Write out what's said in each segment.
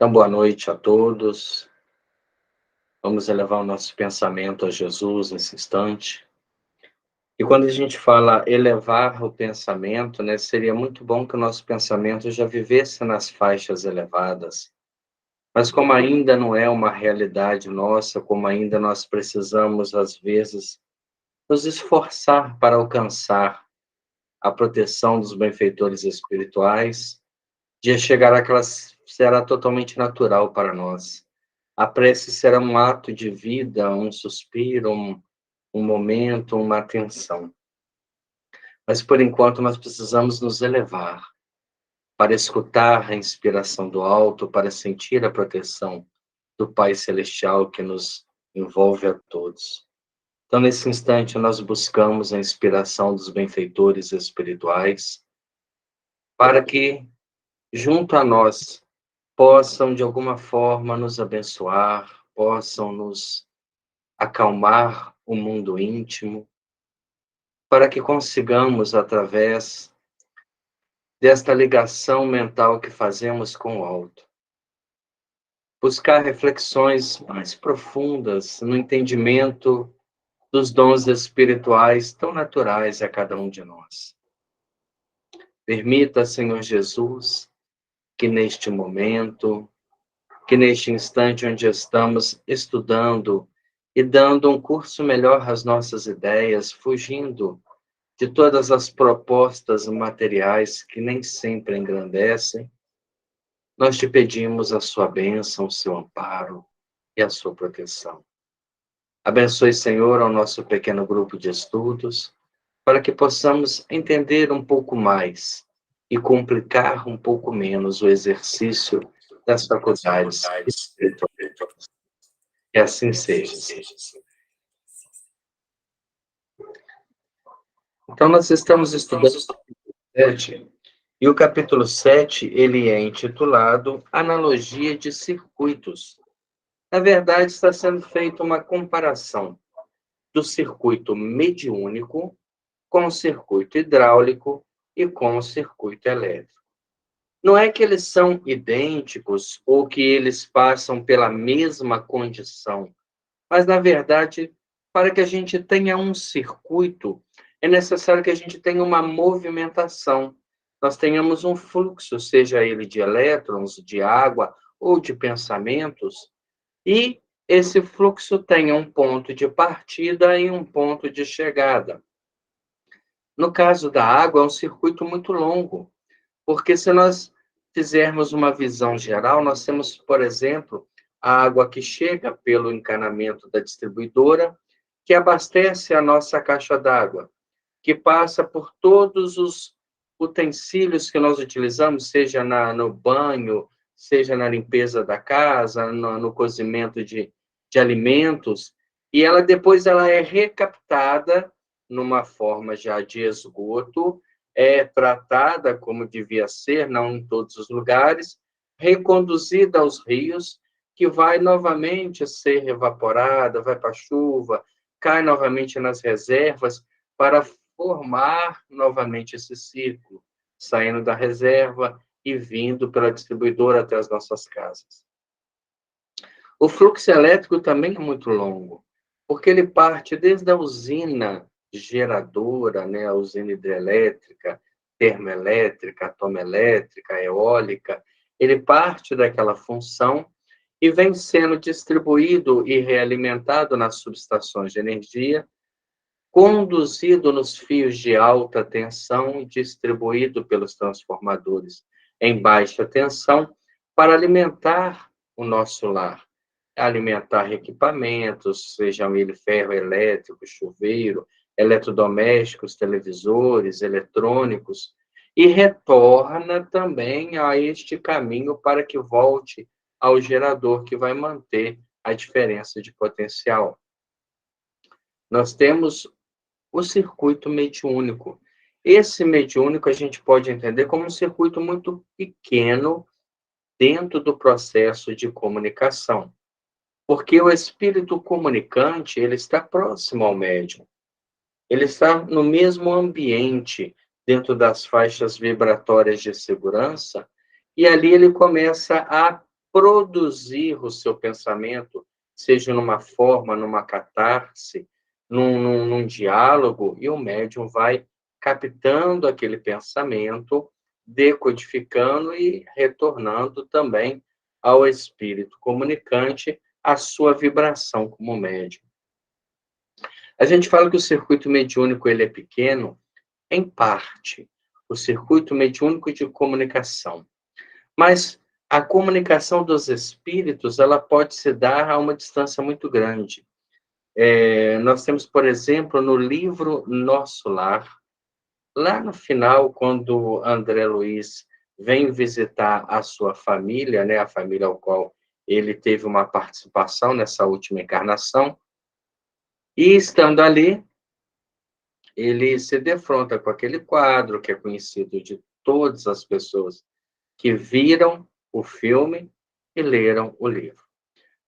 Então, boa noite a todos. Vamos elevar o nosso pensamento a Jesus nesse instante. E quando a gente fala elevar o pensamento, né, seria muito bom que o nosso pensamento já vivesse nas faixas elevadas. Mas como ainda não é uma realidade nossa, como ainda nós precisamos, às vezes, nos esforçar para alcançar a proteção dos benfeitores espirituais, de chegar àquela será totalmente natural para nós. A prece será um ato de vida, um suspiro, um momento, uma atenção. Mas, por enquanto, nós precisamos nos elevar para escutar a inspiração do alto, para sentir a proteção do Pai Celestial que nos envolve a todos. Então, nesse instante, nós buscamos a inspiração dos benfeitores espirituais para que, junto a nós, possam, de alguma forma, nos abençoar, possam nos acalmar o mundo íntimo, para que consigamos, através desta ligação mental que fazemos com o alto, buscar reflexões mais profundas no entendimento dos dons espirituais tão naturais a cada um de nós. Permita, Senhor Jesus, que neste momento, que neste instante onde estamos estudando e dando um curso melhor às nossas ideias, fugindo de todas as propostas materiais que nem sempre engrandecem, nós te pedimos a sua bênção, o seu amparo e a sua proteção. Abençoe, Senhor, ao nosso pequeno grupo de estudos, para que possamos entender um pouco mais e complicar um pouco menos o exercício das faculdades espirituais. Que assim seja. Então, nós estamos estudando o capítulo 7, e o capítulo 7, ele é intitulado Analogia de Circuitos. Na verdade, está sendo feita uma comparação do circuito mediúnico com o circuito hidráulico e com o circuito elétrico. Não é que eles são idênticos ou que eles passam pela mesma condição, mas, na verdade, para que a gente tenha um circuito, é necessário que a gente tenha uma movimentação. Nós tenhamos um fluxo, seja ele de elétrons, de água ou de pensamentos, e esse fluxo tenha um ponto de partida e um ponto de chegada. No caso da água, é um circuito muito longo, porque se nós fizermos uma visão geral, nós temos, por exemplo, a água que chega pelo encanamento da distribuidora, que abastece a nossa caixa d'água, que passa por todos os utensílios que nós utilizamos, seja no banho, seja na limpeza da casa, no cozimento de alimentos, e ela depois ela é recaptada numa forma já de esgoto, é tratada como devia ser, não em todos os lugares, reconduzida aos rios, que vai novamente ser evaporada, vai para a chuva, cai novamente nas reservas, para formar novamente esse ciclo, saindo da reserva e vindo pela distribuidora até as nossas casas. O fluxo elétrico também é muito longo, porque ele parte desde a usina geradora, né, a usina hidrelétrica, termoelétrica, atomelétrica, eólica, ele parte daquela função e vem sendo distribuído e realimentado nas subestações de energia, conduzido nos fios de alta tensão e distribuído pelos transformadores em baixa tensão para alimentar o nosso lar, alimentar equipamentos, sejam ele ferro elétrico, chuveiro, eletrodomésticos, televisores, eletrônicos, e retorna também a este caminho para que volte ao gerador que vai manter a diferença de potencial. Nós temos o circuito mediúnico. Esse mediúnico a gente pode entender como um circuito muito pequeno dentro do processo de comunicação, porque o espírito comunicante, ele está próximo ao médium. Ele está no mesmo ambiente, dentro das faixas vibratórias de segurança, e ali ele começa a produzir o seu pensamento, seja numa forma, numa catarse, num diálogo, e o médium vai captando aquele pensamento, decodificando e retornando também ao espírito comunicante a sua vibração como médium. A gente fala que o circuito mediúnico ele é pequeno, em parte, o circuito mediúnico de comunicação. Mas a comunicação dos espíritos, ela pode se dar a uma distância muito grande. Nós temos, por exemplo, no livro Nosso Lar, lá no final, quando André Luiz vem visitar a sua família, né, a família ao qual ele teve uma participação nessa última encarnação, e estando ali, ele se defronta com aquele quadro que é conhecido de todas as pessoas que viram o filme e leram o livro.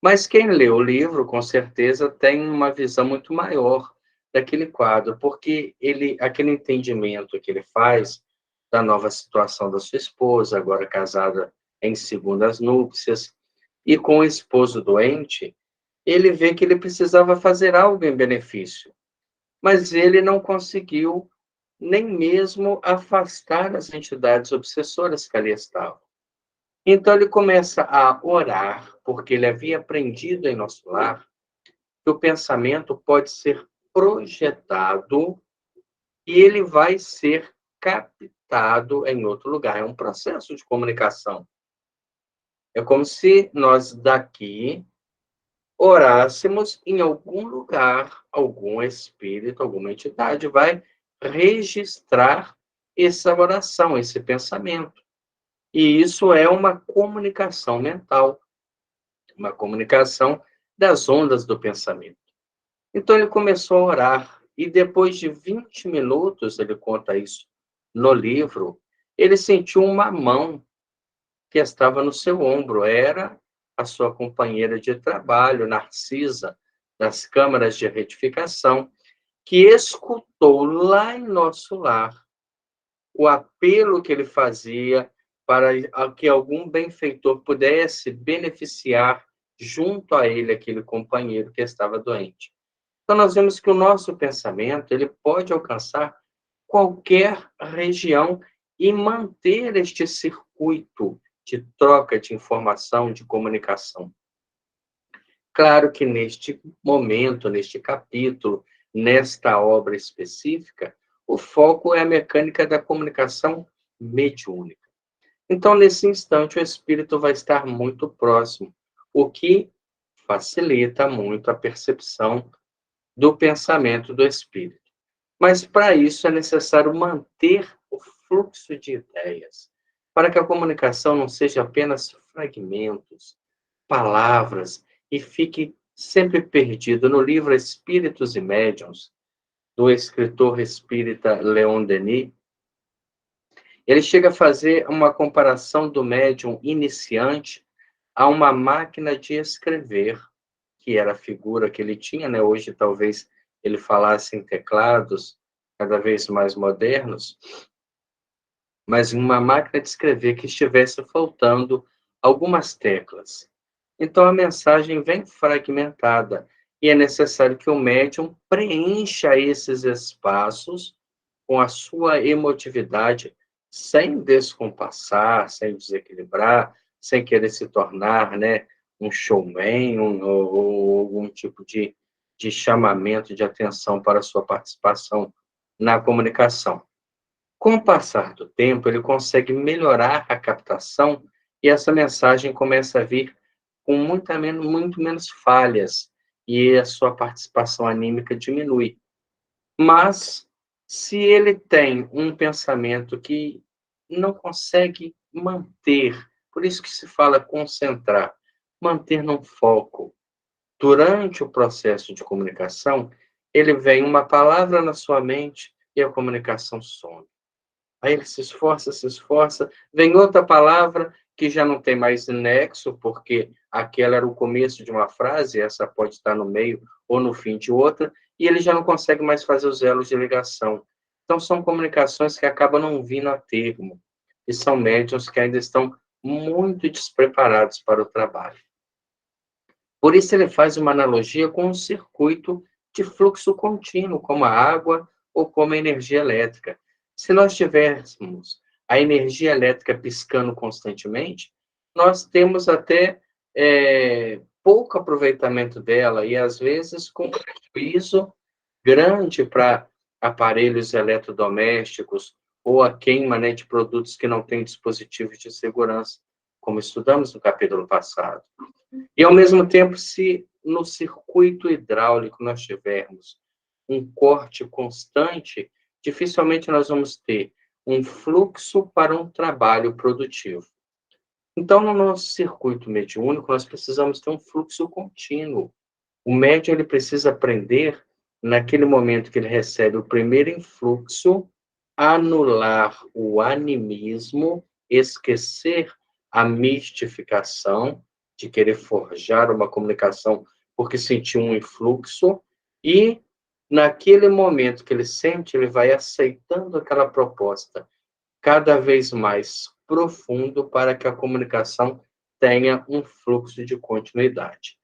Mas quem lê o livro, com certeza, tem uma visão muito maior daquele quadro, porque aquele entendimento que ele faz da nova situação da sua esposa, agora casada em segundas núpcias, e com o esposo doente, ele vê que ele precisava fazer algo em benefício, mas ele não conseguiu nem mesmo afastar as entidades obsessoras que ali estavam. Então ele começa a orar, porque ele havia aprendido em Nosso Lar que o pensamento pode ser projetado e ele vai ser captado em outro lugar. É um processo de comunicação. É como se nós daqui orássemos em algum lugar, algum espírito, alguma entidade vai registrar essa oração, esse pensamento. E isso é uma comunicação mental, uma comunicação das ondas do pensamento. Então ele começou a orar, e depois de 20 minutos, ele conta isso no livro, ele sentiu uma mão que estava no seu ombro, era a sua companheira de trabalho, Narcisa, das câmaras de retificação, que escutou lá em Nosso Lar o apelo que ele fazia para que algum benfeitor pudesse beneficiar junto a ele aquele companheiro que estava doente. Então nós vemos que o nosso pensamento, ele pode alcançar qualquer região e manter este circuito de troca de informação, de comunicação. Claro que neste momento, neste capítulo, nesta obra específica, o foco é a mecânica da comunicação mediúnica. Então, nesse instante, o espírito vai estar muito próximo, o que facilita muito a percepção do pensamento do espírito. Mas, para isso, é necessário manter o fluxo de ideias, para que a comunicação não seja apenas fragmentos, palavras, e fique sempre perdido. No livro Espíritos e Médiuns, do escritor espírita Leon Denis, ele chega a fazer uma comparação do médium iniciante a uma máquina de escrever, que era a figura que ele tinha, né? Hoje talvez ele falasse em teclados cada vez mais modernos, mas uma máquina de escrever que estivesse faltando algumas teclas. Então a mensagem vem fragmentada e é necessário que o médium preencha esses espaços com a sua emotividade, sem descompassar, sem desequilibrar, sem querer se tornar, né, um showman ou algum tipo de chamamento de atenção para a sua participação na comunicação. Com o passar do tempo, ele consegue melhorar a captação e essa mensagem começa a vir com muito menos falhas e a sua participação anímica diminui. Mas, se ele tem um pensamento que não consegue manter, por isso que se fala concentrar, manter num foco, durante o processo de comunicação, ele vem uma palavra na sua mente e a comunicação some. Aí ele se esforça, vem outra palavra que já não tem mais nexo, porque aquela era o começo de uma frase, essa pode estar no meio ou no fim de outra, e ele já não consegue mais fazer os elos de ligação. Então, são comunicações que acabam não vindo a termo, e são médiuns que ainda estão muito despreparados para o trabalho. Por isso, ele faz uma analogia com um circuito de fluxo contínuo, como a água ou como a energia elétrica. Se nós tivéssemos a energia elétrica piscando constantemente, nós temos até pouco aproveitamento dela e, às vezes, com prejuízo grande para aparelhos eletrodomésticos ou a queima, né, de produtos que não têm dispositivos de segurança, como estudamos no capítulo passado. E, ao mesmo tempo, se no circuito hidráulico nós tivermos um corte constante, dificilmente nós vamos ter um fluxo para um trabalho produtivo. Então, no nosso circuito mediúnico, nós precisamos ter um fluxo contínuo. O médium ele precisa aprender, naquele momento que ele recebe o primeiro influxo, anular o animismo, esquecer a mistificação de querer forjar uma comunicação porque sentiu um influxo e, naquele momento que ele sente, ele vai aceitando aquela proposta cada vez mais profundo para que a comunicação tenha um fluxo de continuidade.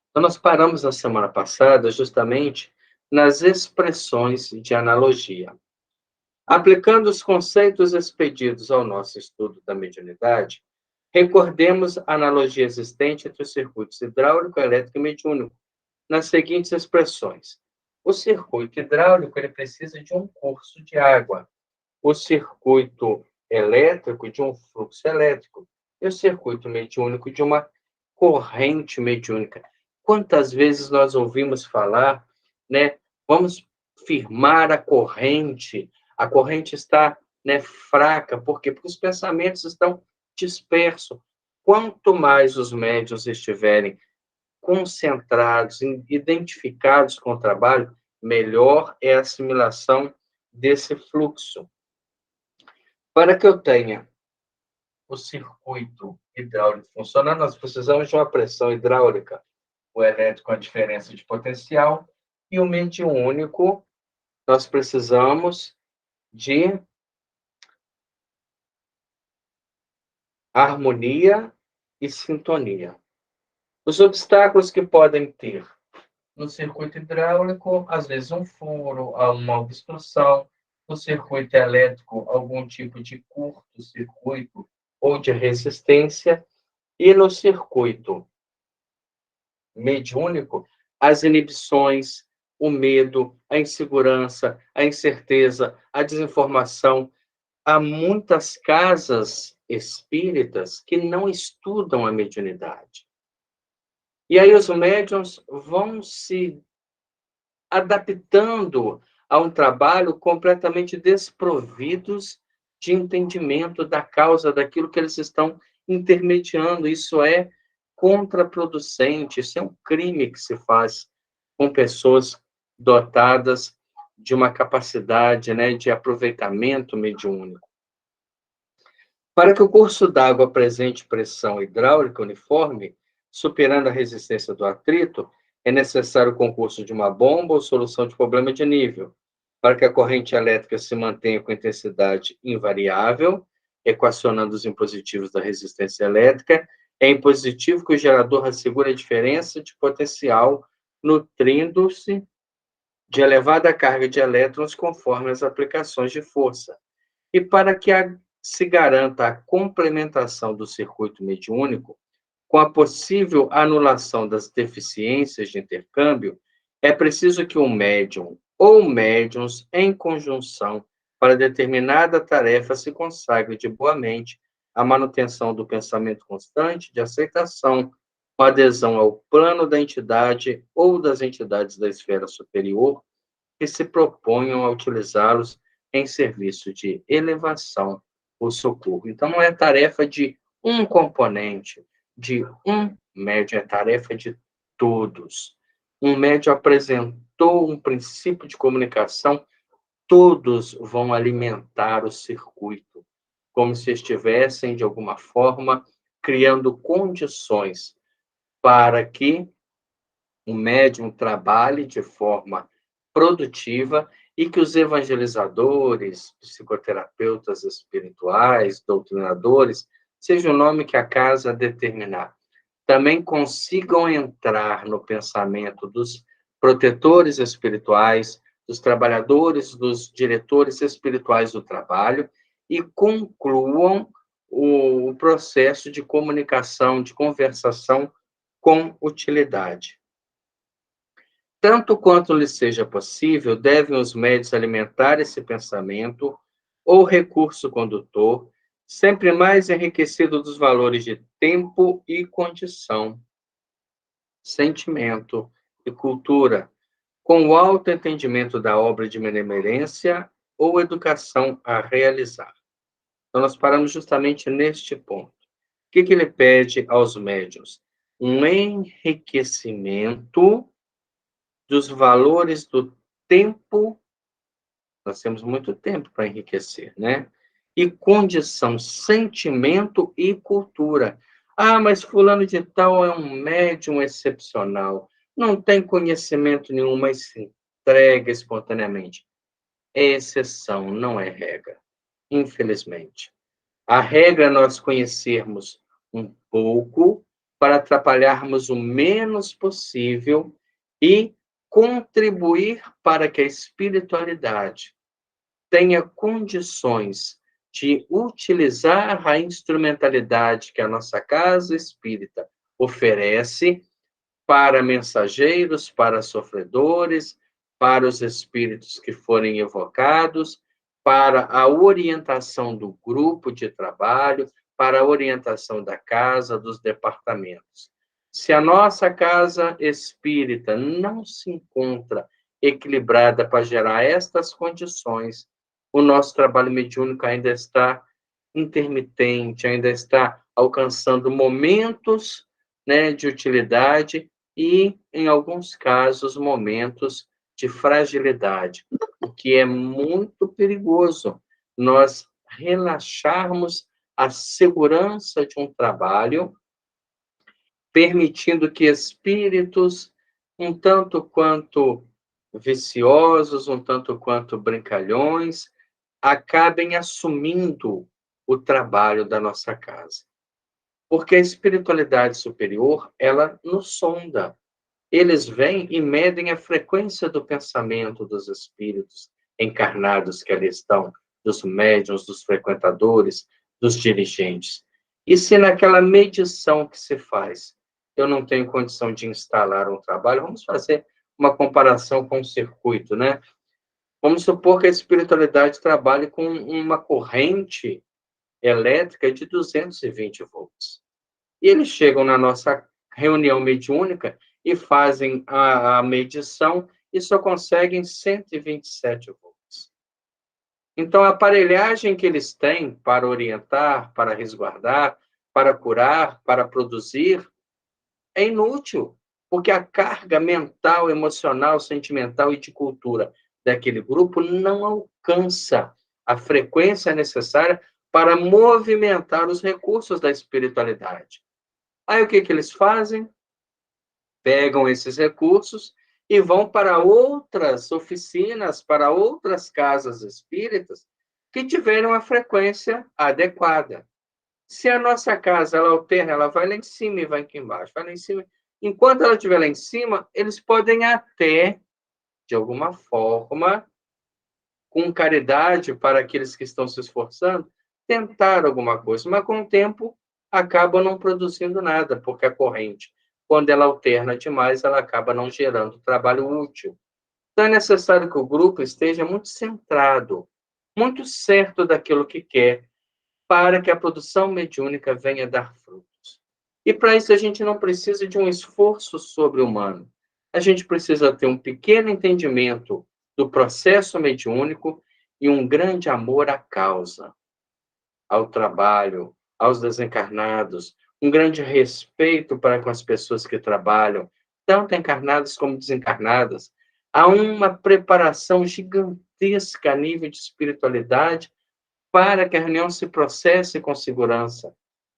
Então, nós paramos na semana passada justamente nas expressões de analogia. Aplicando os conceitos expedidos ao nosso estudo da mediunidade, recordemos a analogia existente entre os circuitos hidráulico, elétrico e mediúnico, nas seguintes expressões. O circuito hidráulico ele precisa de um curso de água, o circuito elétrico de um fluxo elétrico e o circuito mediúnico de uma corrente mediúnica. Quantas vezes nós ouvimos falar, né? Vamos firmar a corrente está, né, fraca, por quê? Porque os pensamentos estão dispersos. Quanto mais os médiuns estiverem concentrados, identificados com o trabalho, melhor é a assimilação desse fluxo. Para que eu tenha o circuito hidráulico funcionando, nós precisamos de uma pressão hidráulica, o elétrico, a diferença de potencial, e o mediúnico, nós precisamos de harmonia e sintonia. Os obstáculos que podem ter no circuito hidráulico, às vezes um furo, uma obstrução, no circuito elétrico, algum tipo de curto-circuito ou de resistência, e no circuito mediúnico, as inibições, o medo, a insegurança, a incerteza, a desinformação. Há muitas casas espíritas que não estudam a mediunidade. E aí os médiuns vão se adaptando a um trabalho completamente desprovidos de entendimento da causa daquilo que eles estão intermediando. Isso é contraproducente, isso é um crime que se faz com pessoas dotadas de uma capacidade, né, de aproveitamento mediúnico. Para que o curso d'água apresente pressão hidráulica uniforme, superando a resistência do atrito, é necessário o concurso de uma bomba ou solução de problema de nível. Para que a corrente elétrica se mantenha com intensidade invariável, equacionando os impositivos da resistência elétrica, é impositivo que o gerador assegure a diferença de potencial, nutrindo-se de elevada carga de elétrons conforme as aplicações de força. E para que se garanta a complementação do circuito mediúnico, com a possível anulação das deficiências de intercâmbio, é preciso que um médium ou médiuns, em conjunção, para determinada tarefa, se consagre de boa mente à manutenção do pensamento constante de aceitação, com adesão ao plano da entidade ou das entidades da esfera superior, que se proponham a utilizá-los em serviço de elevação ou socorro. Então, não é tarefa de um componente, de um médium, é tarefa de todos. Um médium apresentou um princípio de comunicação, todos vão alimentar o circuito, como se estivessem, de alguma forma, criando condições para que o médium trabalhe de forma produtiva e que os evangelizadores, psicoterapeutas espirituais, doutrinadores, seja o nome que a casa determinar, também consigam entrar no pensamento dos protetores espirituais, dos trabalhadores, dos diretores espirituais do trabalho e concluam o processo de comunicação, de conversação com utilidade. Tanto quanto lhe seja possível, devem os médios alimentar esse pensamento ou recurso condutor, sempre mais enriquecido dos valores de tempo e condição, sentimento e cultura, com o alto entendimento da obra de benemerência ou educação a realizar. Então, nós paramos justamente neste ponto. O que ele pede aos médiuns? Um enriquecimento dos valores do tempo. Nós temos muito tempo para enriquecer, né? E condição, sentimento e cultura. Ah, mas fulano de tal é um médium excepcional. Não tem conhecimento nenhum, mas se entrega espontaneamente. É exceção, não é regra. Infelizmente. A regra é nós conhecermos um pouco para atrapalharmos o menos possível e contribuir para que a espiritualidade tenha condições de utilizar a instrumentalidade que a nossa casa espírita oferece para mensageiros, para sofredores, para os espíritos que forem evocados, para a orientação do grupo de trabalho, para a orientação da casa, dos departamentos. Se a nossa casa espírita não se encontra equilibrada para gerar estas condições, o nosso trabalho mediúnico ainda está intermitente, ainda está alcançando momentos, né, de utilidade e, em alguns casos, momentos de fragilidade, o que é muito perigoso. Nós relaxarmos a segurança de um trabalho, permitindo que espíritos um tanto quanto viciosos, um tanto quanto brincalhões, acabem assumindo o trabalho da nossa casa. Porque a espiritualidade superior, ela nos sonda. Eles vêm e medem a frequência do pensamento dos espíritos encarnados que ali estão, dos médiuns, dos frequentadores, dos dirigentes. E se naquela medição que se faz, eu não tenho condição de instalar um trabalho, vamos fazer uma comparação com um circuito, né? Vamos supor que a espiritualidade trabalhe com uma corrente elétrica de 220 volts. E eles chegam na nossa reunião mediúnica e fazem a medição e só conseguem 127 volts. Então, a aparelhagem que eles têm para orientar, para resguardar, para curar, para produzir, é inútil, porque a carga mental, emocional, sentimental e de cultura daquele grupo não alcança a frequência necessária para movimentar os recursos da espiritualidade. Aí o que eles fazem? Pegam esses recursos e vão para outras oficinas, para outras casas espíritas que tiverem uma frequência adequada. Se a nossa casa ela alterna, ela vai lá em cima e vai aqui embaixo, vai lá em cima. Enquanto ela estiver lá em cima, eles podem até, de alguma forma, com caridade para aqueles que estão se esforçando, tentar alguma coisa, mas com o tempo acaba não produzindo nada, porque a corrente, quando ela alterna demais, ela acaba não gerando trabalho útil. Então é necessário que o grupo esteja muito centrado, muito certo daquilo que quer, para que a produção mediúnica venha dar frutos. E para isso a gente não precisa de um esforço sobre-humano. A gente precisa ter um pequeno entendimento do processo mediúnico e um grande amor à causa, ao trabalho, aos desencarnados, um grande respeito para com as pessoas que trabalham, tanto encarnadas como desencarnadas. Há uma preparação gigantesca a nível de espiritualidade para que a reunião se processe com segurança.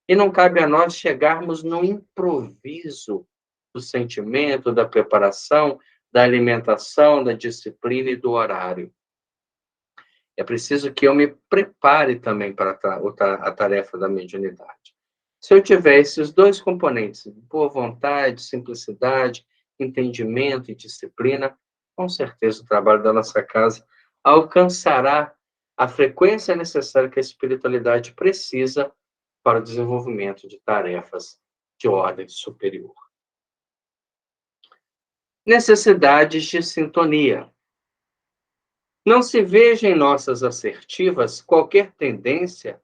E não cabe a nós chegarmos no improviso do sentimento, da preparação, da alimentação, da disciplina e do horário. É preciso que eu me prepare também para a tarefa da mediunidade. Se eu tiver esses dois componentes, boa vontade, simplicidade, entendimento e disciplina, com certeza o trabalho da nossa casa alcançará a frequência necessária que a espiritualidade precisa para o desenvolvimento de tarefas de ordem superior. Necessidades de sintonia. Não se veja em nossas assertivas qualquer tendência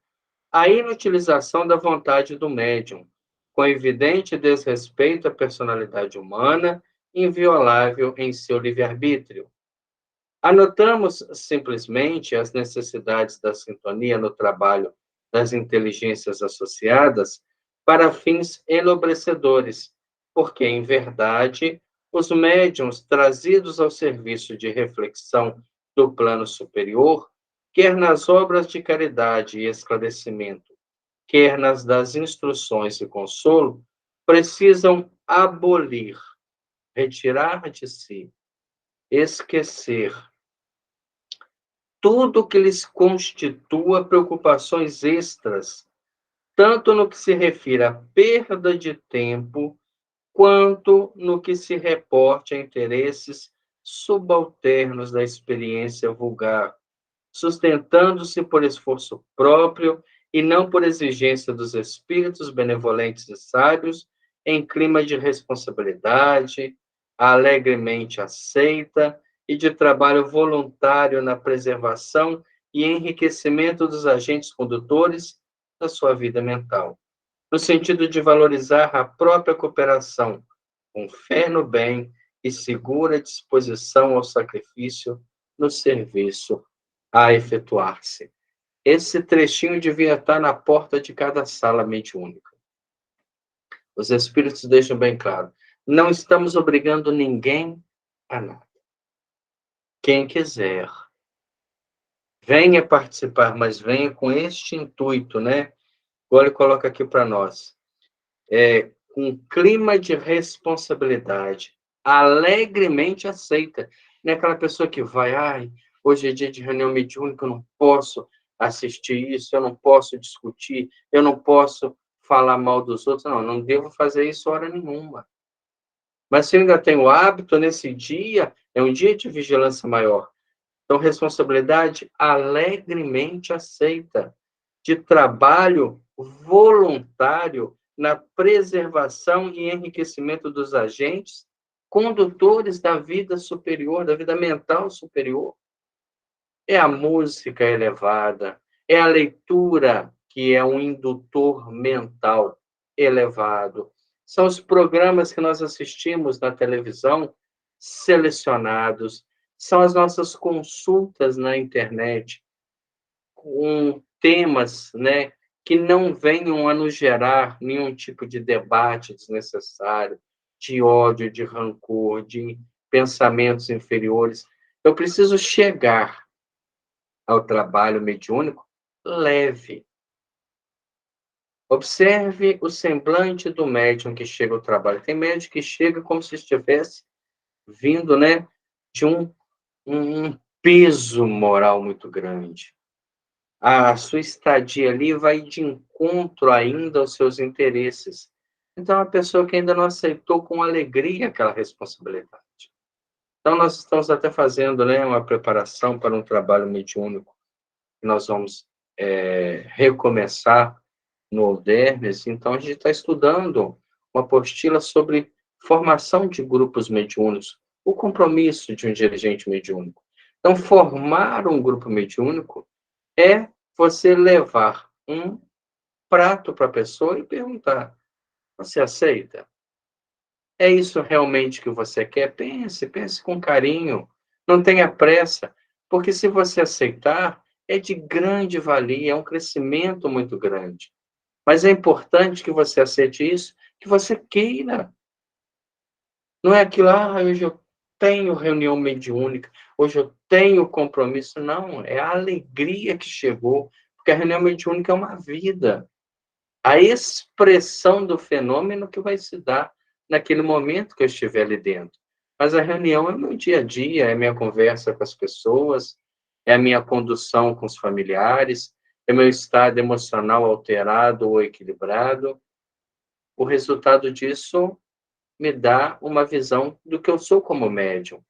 à inutilização da vontade do médium, com evidente desrespeito à personalidade humana, inviolável em seu livre-arbítrio. Anotamos simplesmente as necessidades da sintonia no trabalho das inteligências associadas para fins enobrecedores, porque, em verdade, os médiuns trazidos ao serviço de reflexão do plano superior, quer nas obras de caridade e esclarecimento, quer nas das instruções e consolo, precisam abolir, retirar de si, esquecer tudo que lhes constitua preocupações extras, tanto no que se refere à perda de tempo, quanto no que se reporte a interesses subalternos da experiência vulgar, sustentando-se por esforço próprio e não por exigência dos espíritos benevolentes e sábios, em clima de responsabilidade, alegremente aceita e de trabalho voluntário na preservação e enriquecimento dos agentes condutores da sua vida mental, no sentido de valorizar a própria cooperação, com fé no bem e segura disposição ao sacrifício no serviço a efetuar-se. Esse trechinho devia estar na porta de cada sala mediúnica. Os espíritos deixam bem claro: não estamos obrigando ninguém a nada. Quem quiser, venha participar, mas venha com este intuito, né? Agora ele coloca aqui para nós. Com clima de responsabilidade, alegremente aceita. Não é aquela pessoa que vai, hoje é dia de reunião mediúnica, eu não posso assistir isso, eu não posso discutir, eu não posso falar mal dos outros. Não, não devo fazer isso hora nenhuma. Mas se eu ainda tenho o hábito, nesse dia, é um dia de vigilância maior. Então, responsabilidade alegremente aceita, de trabalho voluntário na preservação e enriquecimento dos agentes condutores da vida superior, da vida mental superior. É a música elevada, é a leitura, que é um indutor mental elevado. São os programas que nós assistimos na televisão, selecionados, são as nossas consultas na internet, com temas, né, que não venham a nos gerar nenhum tipo de debate desnecessário, de ódio, de rancor, de pensamentos inferiores. Eu preciso chegar ao trabalho mediúnico leve. Observe o semblante do médium que chega ao trabalho. Tem médium que chega como se estivesse vindo, né, de um peso moral muito grande. A sua estadia ali vai de encontro ainda aos seus interesses. Então, é uma pessoa que ainda não aceitou com alegria aquela responsabilidade. Então, nós estamos até fazendo, né, uma preparação para um trabalho mediúnico que nós vamos recomeçar no Aldermes. Então, a gente está estudando uma apostila sobre formação de grupos mediúnicos, o compromisso de um dirigente mediúnico. Então, formar um grupo mediúnico é você levar um prato para a pessoa e perguntar: você aceita? É isso realmente que você quer? Pense com carinho. Não tenha pressa, porque se você aceitar, é de grande valia, é um crescimento muito grande. Mas é importante que você aceite isso, que você queira. Não é aquilo, hoje eu tenho reunião mediúnica, hoje eu tenho compromisso. Não, é a alegria que chegou, porque a reunião mediúnica é uma vida. A expressão do fenômeno que vai se dar naquele momento que eu estiver ali dentro. Mas a reunião é meu dia a dia, é minha conversa com as pessoas, é a minha condução com os familiares, é meu estado emocional alterado ou equilibrado. o resultado disso me dá uma visão do que eu sou como médium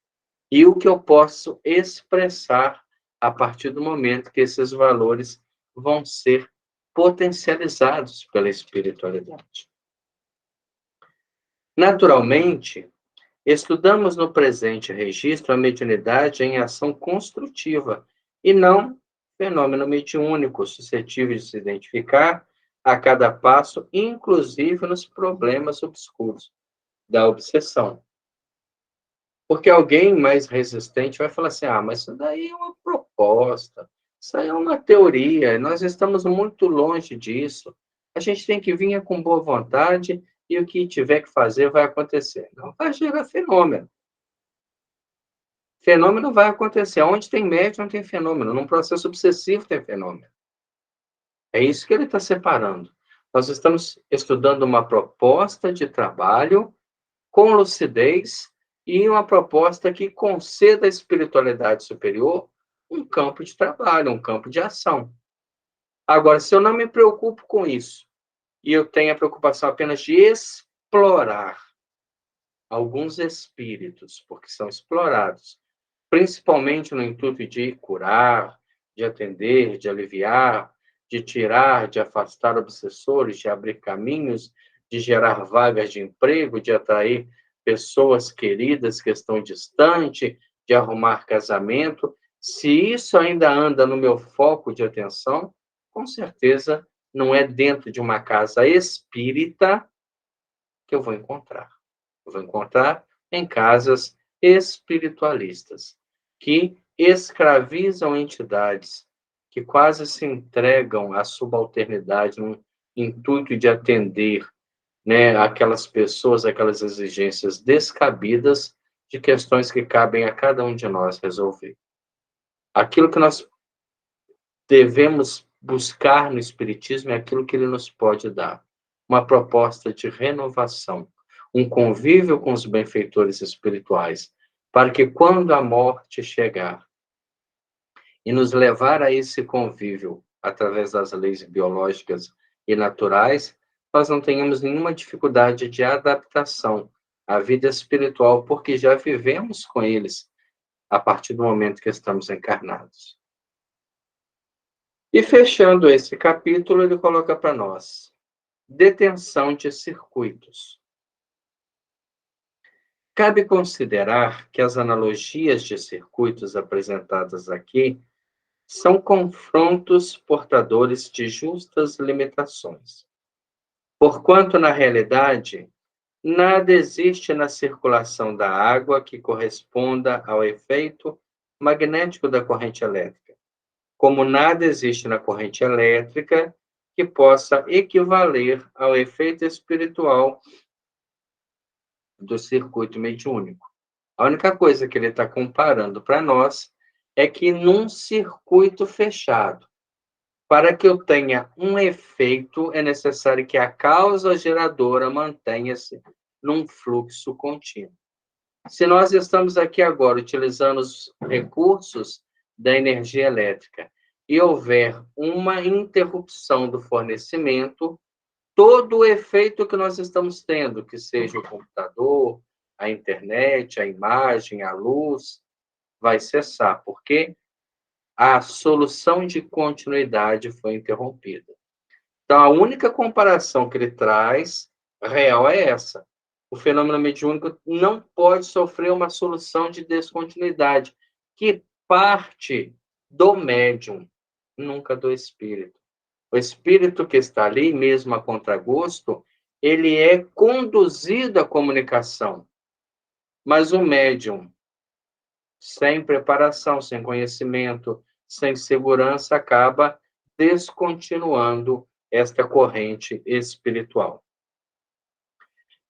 e o que eu posso expressar a partir do momento que esses valores vão ser potencializados pela espiritualidade. Naturalmente, estudamos no presente registro a mediunidade em ação construtiva e não fenômeno mediúnico, suscetível de se identificar a cada passo, inclusive nos problemas obscuros da obsessão. Porque alguém mais resistente vai falar assim, mas isso daí é uma proposta, isso aí é uma teoria, nós estamos muito longe disso, a gente tem que vir com boa vontade e o que tiver que fazer vai acontecer. Não vai chegar fenômeno. Fenômeno vai acontecer. Onde tem médium, tem fenômeno. Num processo obsessivo, tem fenômeno. É isso que ele está separando. Nós estamos estudando uma proposta de trabalho com lucidez e uma proposta que conceda à espiritualidade superior um campo de trabalho, um campo de ação. Agora, se eu não me preocupo com isso e eu tenho a preocupação apenas de explorar alguns espíritos, porque são explorados, principalmente no intuito de curar, de atender, de aliviar, de tirar, de afastar obsessores, de abrir caminhos, de gerar vagas de emprego, de atrair pessoas queridas que estão distantes, de arrumar casamento. Se isso ainda anda no meu foco de atenção, com certeza não é dentro de uma casa espírita que eu vou encontrar. Eu vou encontrar em casas espiritualistas, que escravizam entidades, que quase se entregam à subalternidade no intuito de atender, aquelas pessoas, aquelas exigências descabidas de questões que cabem a cada um de nós resolver. Aquilo que nós devemos buscar no Espiritismo é aquilo que ele nos pode dar. Uma proposta de renovação, um convívio com os benfeitores espirituais, para que quando a morte chegar e nos levar a esse convívio através das leis biológicas e naturais, nós não tenhamos nenhuma dificuldade de adaptação à vida espiritual, porque já vivemos com eles a partir do momento que estamos encarnados. E fechando esse capítulo, ele coloca para nós: detenção de circuitos. Cabe considerar que as analogias de circuitos apresentadas aqui são confrontos portadores de justas limitações. Porquanto, na realidade, nada existe na circulação da água que corresponda ao efeito magnético da corrente elétrica, como nada existe na corrente elétrica que possa equivaler ao efeito espiritual do circuito mediúnico. A única coisa que ele está comparando para nós é que num circuito fechado, para que eu tenha um efeito, é necessário que a causa geradora mantenha-se num fluxo contínuo. Se nós estamos aqui agora utilizando os recursos da energia elétrica e houver uma interrupção do fornecimento, todo o efeito que nós estamos tendo, que seja o computador, a internet, a imagem, a luz, vai cessar, porque a solução de continuidade foi interrompida. Então, a única comparação que ele traz real é essa. O fenômeno mediúnico não pode sofrer uma solução de descontinuidade, que parte do médium, nunca do espírito. O espírito que está ali, mesmo a contragosto, ele é conduzido à comunicação. Mas o médium, sem preparação, sem conhecimento, sem segurança, acaba descontinuando esta corrente espiritual.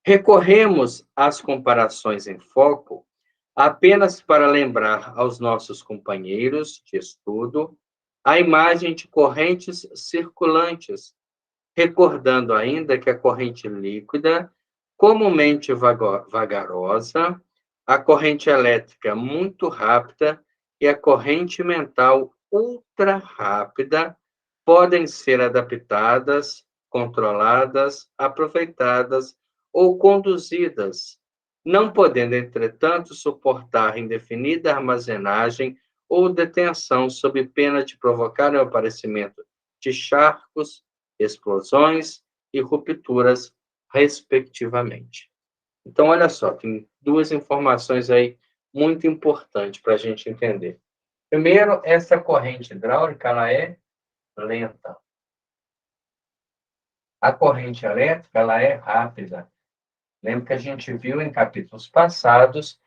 Recorremos às comparações em foco apenas para lembrar aos nossos companheiros de estudo a imagem de correntes circulantes, recordando ainda que a corrente líquida, comumente vagarosa, a corrente elétrica muito rápida e a corrente mental ultra rápida podem ser adaptadas controladas, aproveitadas ou conduzidas, não podendo, entretanto, suportar indefinida armazenagem ou detenção sob pena de provocar o aparecimento de charcos, explosões e rupturas, respectivamente. Então, olha só, tem duas informações aí muito importantes para a gente entender. Primeiro, essa corrente hidráulica, ela é lenta. A corrente elétrica, ela é rápida. Lembra que a gente viu em capítulos passados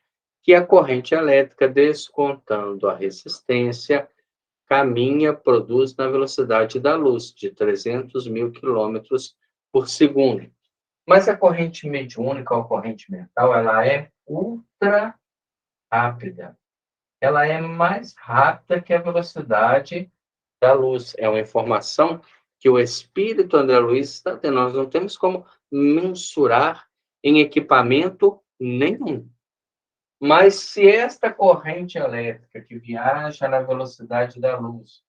que a corrente elétrica, descontando a resistência, caminha, produz na velocidade da luz, de 300 mil quilômetros por segundo. Mas a corrente mediúnica ou corrente mental, ela é ultra rápida. Ela é mais rápida que a velocidade da luz. É uma informação que o espírito André Luiz está tendo. Nós não temos como mensurar em equipamento nenhum. Mas se esta corrente elétrica que viaja na velocidade da luz,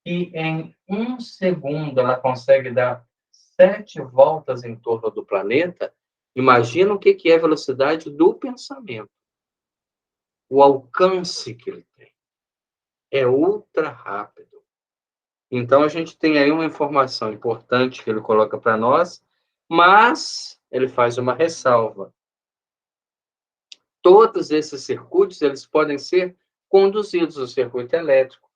e em 1 segundo ela consegue dar 7 voltas em torno do planeta, imagina o que é a velocidade do pensamento. O alcance que ele tem é ultra rápido. Então, a gente tem aí uma informação importante que ele coloca para nós, mas ele faz uma ressalva. Todos esses circuitos, eles podem ser conduzidos no circuito elétrico.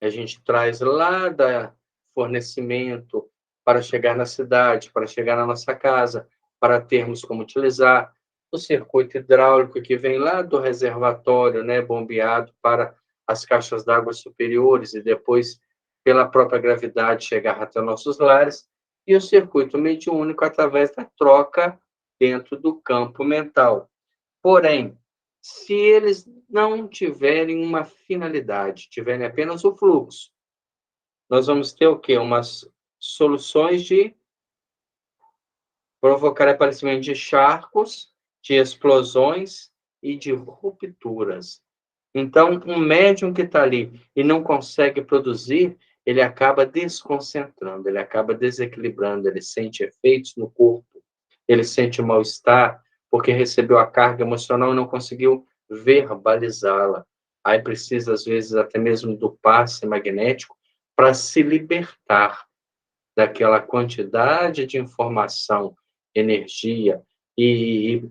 A gente traz lá da fornecimento para chegar na cidade, para chegar na nossa casa, para termos como utilizar o circuito hidráulico que vem lá do reservatório, né, bombeado para as caixas d'água superiores e depois, pela própria gravidade, chegar até nossos lares, e o circuito mediúnico através da troca dentro do campo mental. Porém, se eles não tiverem uma finalidade, tiverem apenas o fluxo, nós vamos ter o quê? Umas soluções de provocar aparecimento de charcos, de explosões e de rupturas. Então, um médium que está ali e não consegue produzir, ele acaba desconcentrando, ele acaba desequilibrando, ele sente efeitos no corpo, ele sente mal-estar, porque recebeu a carga emocional e não conseguiu verbalizá-la. Aí precisa, às vezes, até mesmo do passe magnético para se libertar daquela quantidade de informação, energia e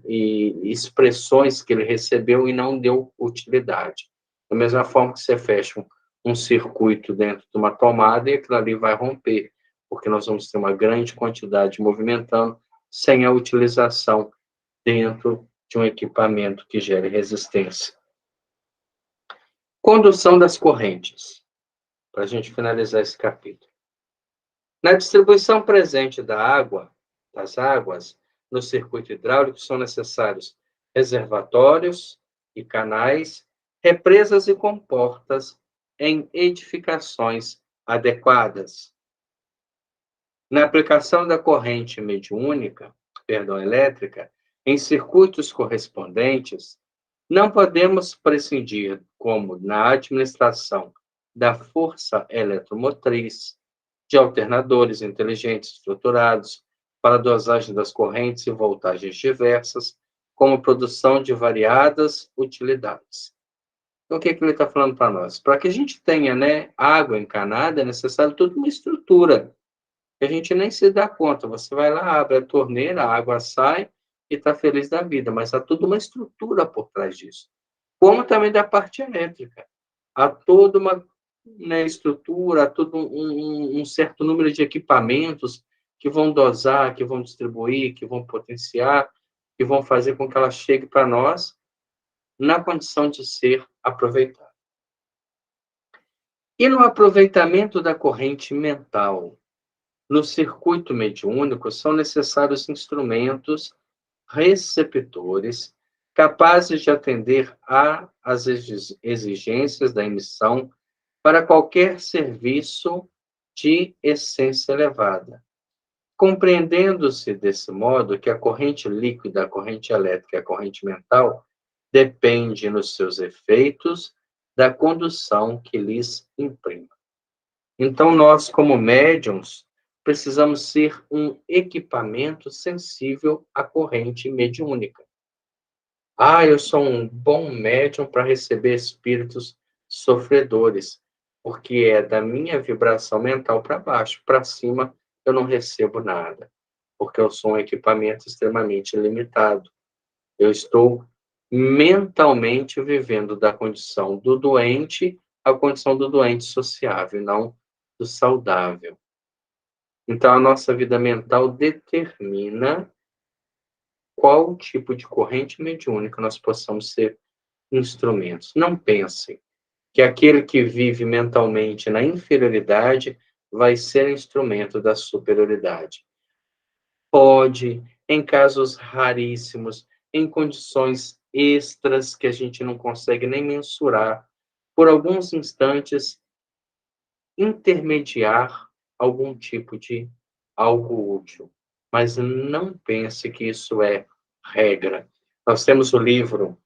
expressões que ele recebeu e não deu utilidade. Da mesma forma que você fecha um circuito dentro de uma tomada e aquilo ali vai romper, porque nós vamos ter uma grande quantidade movimentando sem a utilização dentro de um equipamento que gere resistência. Condução das correntes, para a gente finalizar esse capítulo. Na distribuição presente das águas, no circuito hidráulico são necessários reservatórios e canais, represas e comportas em edificações adequadas. Na aplicação da corrente elétrica, em circuitos correspondentes, não podemos prescindir, como na administração da força eletromotriz, de alternadores inteligentes estruturados para dosagem das correntes e voltagens diversas, como produção de variadas utilidades. Então, o que ele está falando para nós? Para que a gente tenha, né, água encanada, é necessário toda uma estrutura, que a gente nem se dá conta. Você vai lá, abre a torneira, a água sai e está feliz da vida, mas há toda uma estrutura por trás disso. Como também da parte elétrica. Há toda uma, né, estrutura, há todo um certo número de equipamentos que vão dosar, que vão distribuir, que vão potenciar, que vão fazer com que ela chegue para nós na condição de ser aproveitada. E no aproveitamento da corrente mental, no circuito mediúnico, são necessários instrumentos receptores capazes de atender às exigências da emissão para qualquer serviço de essência elevada. Compreendendo-se desse modo que a corrente líquida, a corrente elétrica e a corrente mental depende nos seus efeitos da condução que lhes imprima. Então, nós, como médiums, precisamos ser um equipamento sensível à corrente mediúnica. Ah, eu sou um bom médium para receber espíritos sofredores, porque é da minha vibração mental para baixo. Para cima, eu não recebo nada, porque eu sou um equipamento extremamente limitado. Eu estou mentalmente vivendo da condição do doente à condição do doente sociável, não do saudável. Então, a nossa vida mental determina qual tipo de corrente mediúnica nós possamos ser instrumentos. Não pensem que aquele que vive mentalmente na inferioridade vai ser instrumento da superioridade. Pode, em casos raríssimos, em condições extras que a gente não consegue nem mensurar, por alguns instantes, intermediar algum tipo de algo útil. Mas não pense que isso é regra. Nós temos o livro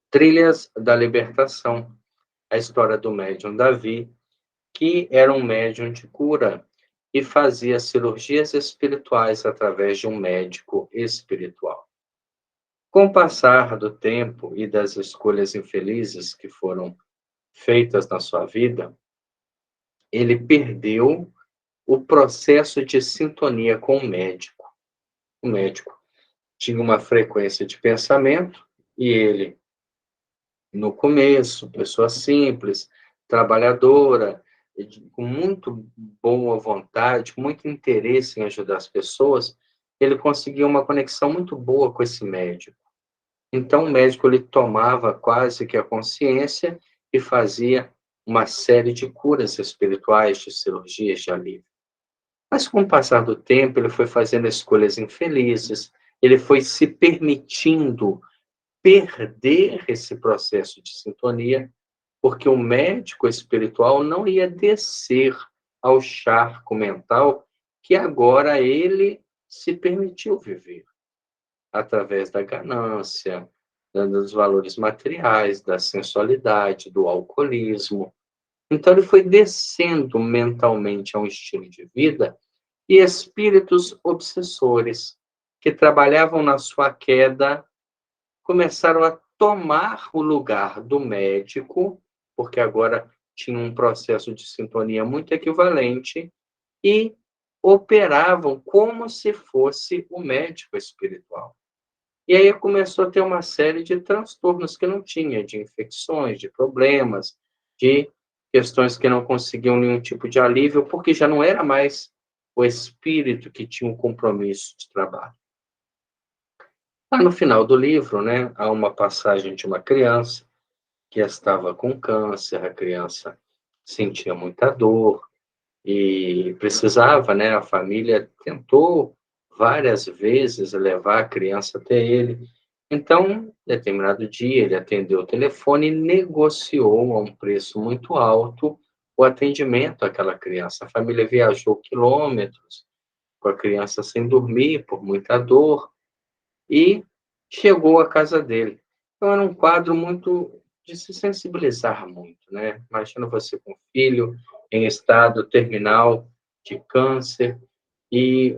Trilhas da Libertação, a história do médium Davi, que era um médium de cura e fazia cirurgias espirituais através de um médico espiritual. Com o passar do tempo e das escolhas infelizes que foram feitas na sua vida, ele perdeu o processo de sintonia com o médico. O médico tinha uma frequência de pensamento e ele, no começo, pessoa simples, trabalhadora, com muito boa vontade, com muito interesse em ajudar as pessoas, ele conseguiu uma conexão muito boa com esse médico. Então, o médico ele tomava quase que a consciência e fazia uma série de curas espirituais, de cirurgias de alívio. Mas, com o passar do tempo, ele foi fazendo escolhas infelizes, ele foi se permitindo perder esse processo de sintonia, porque o médico espiritual não ia descer ao charco mental que agora ele se permitiu viver, através da ganância, dos valores materiais, da sensualidade, do alcoolismo. Então, ele foi descendo mentalmente a um estilo de vida e espíritos obsessores que trabalhavam na sua queda começaram a tomar o lugar do médico, porque agora tinha um processo de sintonia muito equivalente, e operavam como se fosse o médico espiritual. E aí começou a ter uma série de transtornos que não tinha, de infecções, de problemas, de questões que não conseguiam nenhum tipo de alívio, porque já não era mais o espírito que tinha um compromisso de trabalho. Lá no final do livro, né, há uma passagem de uma criança que estava com câncer, a criança sentia muita dor e precisava, né, a família tentou várias vezes levar a criança até ele. Então, determinado dia, ele atendeu o telefone e negociou a um preço muito alto o atendimento àquela criança. A família viajou quilômetros com a criança sem dormir, por muita dor, e chegou à casa dele. Então, era um quadro muito de se sensibilizar muito, né? Imagina você com um filho em estado terminal de câncer e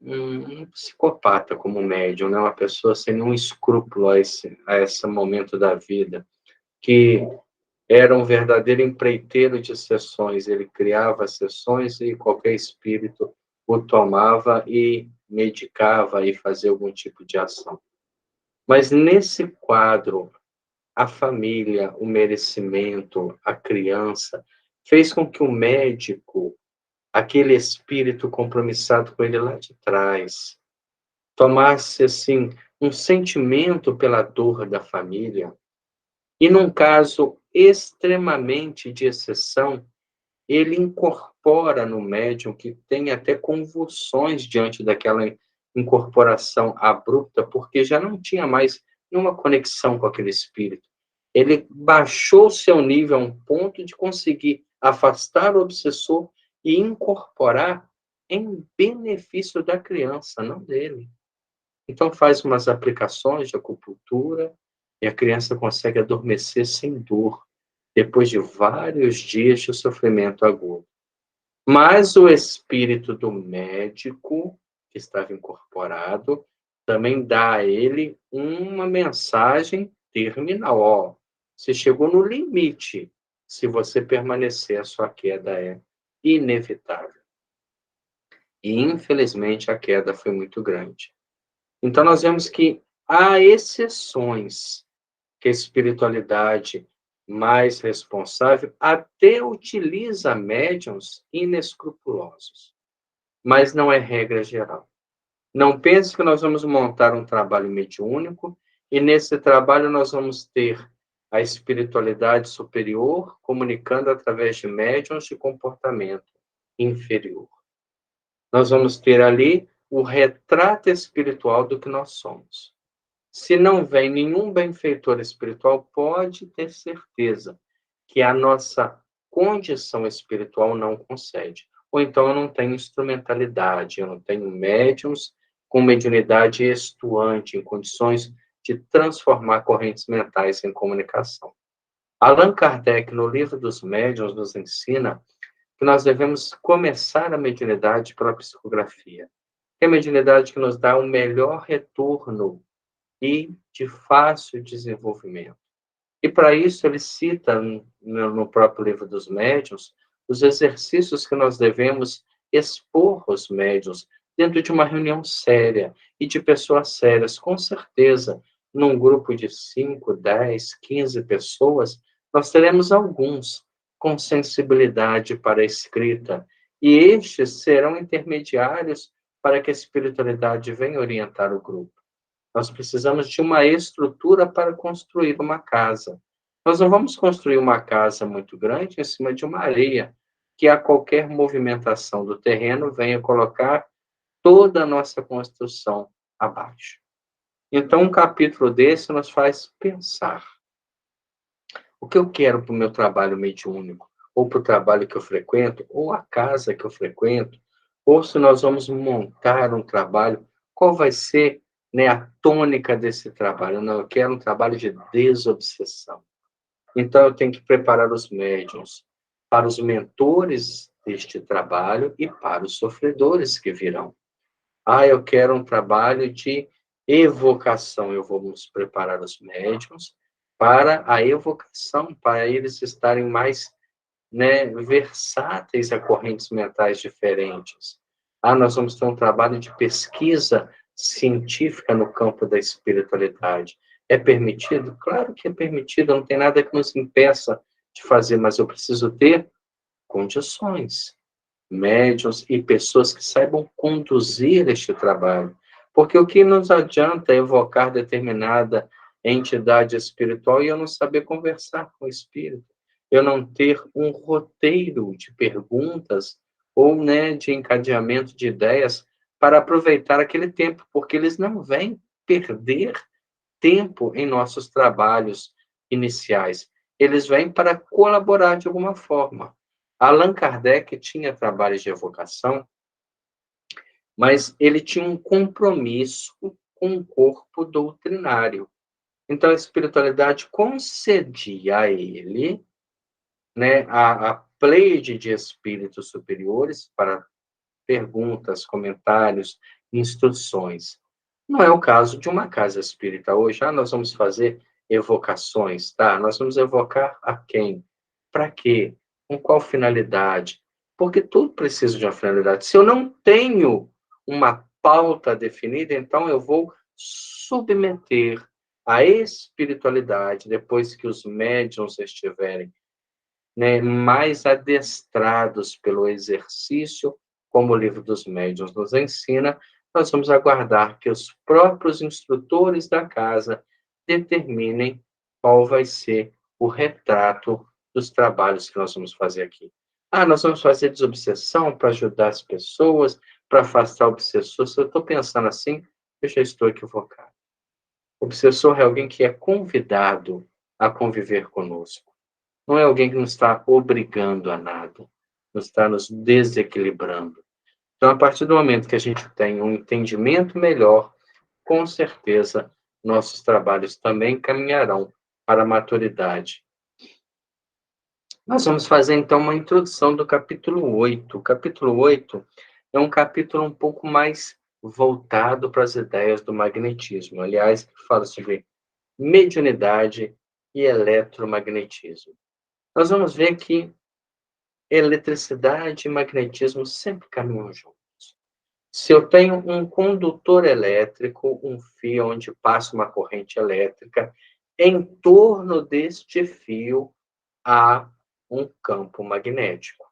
um psicopata como médium, né? Uma pessoa sem nenhum escrúpulo a esse momento da vida, que era um verdadeiro empreiteiro de sessões. Ele criava sessões e qualquer espírito o tomava e medicava e fazia algum tipo de ação. Mas nesse quadro, a família, o merecimento, a criança, fez com que o médico, aquele espírito compromissado com ele lá de trás, tomasse, assim, um sentimento pela dor da família. E num caso extremamente de exceção, ele incorpora no médium, que tem até convulsões diante daquela incorporação abrupta, porque já não tinha mais nenhuma conexão com aquele espírito. Ele baixou seu nível a um ponto de conseguir afastar o obsessor e incorporar em benefício da criança, não dele. Então faz umas aplicações de acupuntura e a criança consegue adormecer sem dor, depois de vários dias de sofrimento agudo. Mas o espírito do médico, que estava incorporado, também dá a ele uma mensagem terminal. Ó, você chegou no limite. Se você permanecer, a sua queda é inevitável. E, infelizmente, a queda foi muito grande. Então, nós vemos que há exceções que a espiritualidade mais responsável até utiliza médiuns inescrupulosos, mas não é regra geral. Não pense que nós vamos montar um trabalho mediúnico e nesse trabalho nós vamos ter a espiritualidade superior comunicando através de médiuns de comportamento inferior. Nós vamos ter ali o retrato espiritual do que nós somos. Se não vem nenhum benfeitor espiritual, pode ter certeza que a nossa condição espiritual não concede. Ou então eu não tenho instrumentalidade, eu não tenho médiums com mediunidade estuante, em condições de transformar correntes mentais em comunicação. Allan Kardec, no Livro dos Médiuns, nos ensina que nós devemos começar a mediunidade pela psicografia. É a mediunidade que nos dá um melhor retorno e de fácil desenvolvimento. E para isso ele cita no próprio Livro dos Médiuns os exercícios que nós devemos expor aos médiuns dentro de uma reunião séria e de pessoas sérias. Com certeza, num grupo de 5, 10, 15 pessoas, nós teremos alguns com sensibilidade para a escrita, e estes serão intermediários para que a espiritualidade venha orientar o grupo. Nós precisamos de uma estrutura para construir uma casa. Nós não vamos construir uma casa muito grande em cima de uma areia, que a qualquer movimentação do terreno venha colocar toda a nossa construção abaixo. Então, um capítulo desse nos faz pensar. O que eu quero para o meu trabalho mediúnico? Ou para o trabalho que eu frequento? Ou a casa que eu frequento? Ou se nós vamos montar um trabalho, qual vai ser, né, a tônica desse trabalho? Não, eu quero um trabalho de desobsessão. Então, eu tenho que preparar os médiuns para os mentores deste trabalho e para os sofredores que virão. Ah, eu quero um trabalho de evocação. Eu vou nos preparar os médiuns para a evocação, para eles estarem mais, né, versáteis a correntes mentais diferentes. Ah, nós vamos ter um trabalho de pesquisa científica no campo da espiritualidade. É permitido? Claro que é permitido, não tem nada que nos impeça de fazer, mas eu preciso ter condições, médiuns e pessoas que saibam conduzir este trabalho. Porque o que nos adianta evocar determinada entidade espiritual e eu não saber conversar com o espírito? Eu não ter um roteiro de perguntas ou, né, de encadeamento de ideias para aproveitar aquele tempo, porque eles não vêm perder tempo em nossos trabalhos iniciais. Eles vêm para colaborar de alguma forma. Allan Kardec tinha trabalhos de evocação, mas ele tinha um compromisso com o corpo doutrinário. Então, a espiritualidade concedia a ele, né, a pleiade de espíritos superiores para perguntas, comentários, instruções. Não é o caso de uma casa espírita hoje. Ah, nós vamos fazer evocações, tá? Nós vamos evocar a quem? Para quê? Com qual finalidade? Porque tudo precisa de uma finalidade. Se eu não tenho uma pauta definida, então eu vou submeter a espiritualidade, depois que os médiuns estiverem, né, mais adestrados pelo exercício, como o Livro dos Médiuns nos ensina, nós vamos aguardar que os próprios instrutores da casa determinem qual vai ser o retrato dos trabalhos que nós vamos fazer aqui. Ah, nós vamos fazer desobsessão para ajudar as pessoas, para afastar o obsessor. Se eu estou pensando assim, eu já estou equivocado. O obsessor é alguém que é convidado a conviver conosco. Não é alguém que nos está obrigando a nada, nos está nos desequilibrando. Então, a partir do momento que a gente tem um entendimento melhor, com certeza, nossos trabalhos também caminharão para a maturidade. Nós vamos fazer, então, uma introdução do capítulo 8. O capítulo 8 é um capítulo um pouco mais voltado para as ideias do magnetismo. Aliás, fala sobre mediunidade e eletromagnetismo. Nós vamos ver que eletricidade e magnetismo sempre caminham juntos. Se eu tenho um condutor elétrico, um fio onde passa uma corrente elétrica, em torno deste fio há um campo magnético.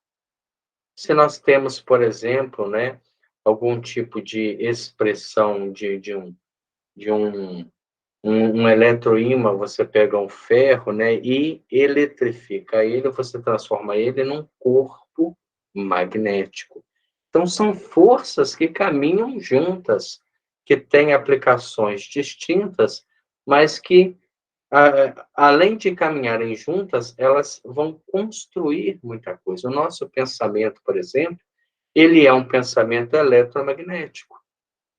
Se nós temos, por exemplo, né, algum tipo de expressão de um eletroímã, você pega um ferro, né, e eletrifica ele, você transforma ele num corpo magnético. Então, são forças que caminham juntas, que têm aplicações distintas, mas que, além de caminharem juntas, elas vão construir muita coisa. O nosso pensamento, por exemplo, ele é um pensamento eletromagnético.